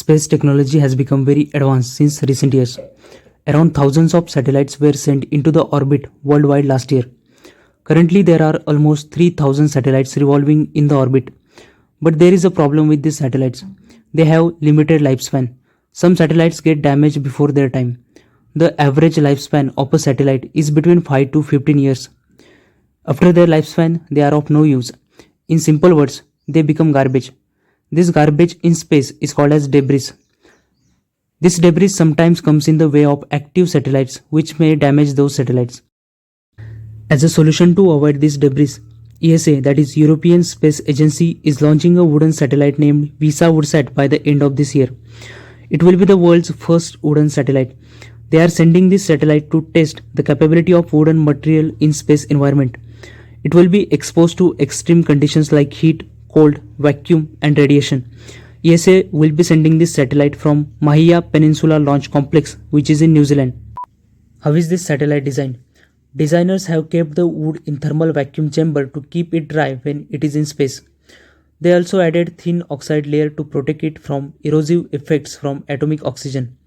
Space technology has become very advanced since recent years. Around thousands of satellites were sent into the orbit worldwide last year. Currently, there are almost 3,000 satellites revolving in the orbit. But there is a problem with these satellites. They have limited lifespan. Some satellites get damaged before their time. The average lifespan of a satellite is between 5 to 15 years. After their lifespan, they are of no use. In simple words, they become garbage. This garbage in space is called as debris. This debris sometimes comes in the way of active satellites, which may damage those satellites. As a solution to avoid this debris, ESA, that is European Space Agency, is launching a wooden satellite named VISA-WOODSat by the end of this year. It will be the world's first wooden satellite. They are sending this satellite to test the capability of wooden material in space environment. It will be exposed to extreme conditions like heat, cold, vacuum, and radiation. ESA will be sending this satellite from Mahia Peninsula Launch Complex, which is in New Zealand. How is this satellite designed? Designers have kept the wood in thermal vacuum chamber to keep it dry when it is in space. They also added thin oxide layer to protect it from erosive effects from atomic oxygen.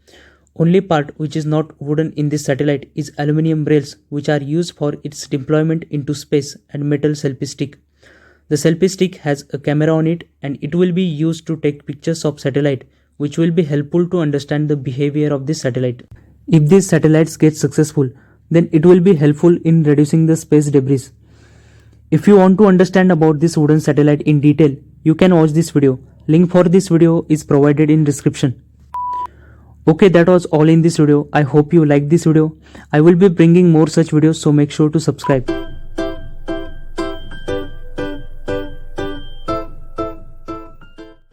Only part which is not wooden in this satellite is aluminium rails, which are used for its deployment into space, and metal selfie stick. The selfie stick has a camera on it and it will be used to take pictures of satellite, which will be helpful to understand the behavior of this satellite. If these satellites get successful, then it will be helpful in reducing the space debris. If you want to understand about this wooden satellite in detail, you can watch this video. Link for this video is provided in description. Okay, that was all in this video. I hope you liked this video. I will be bringing more such videos, so make sure to subscribe.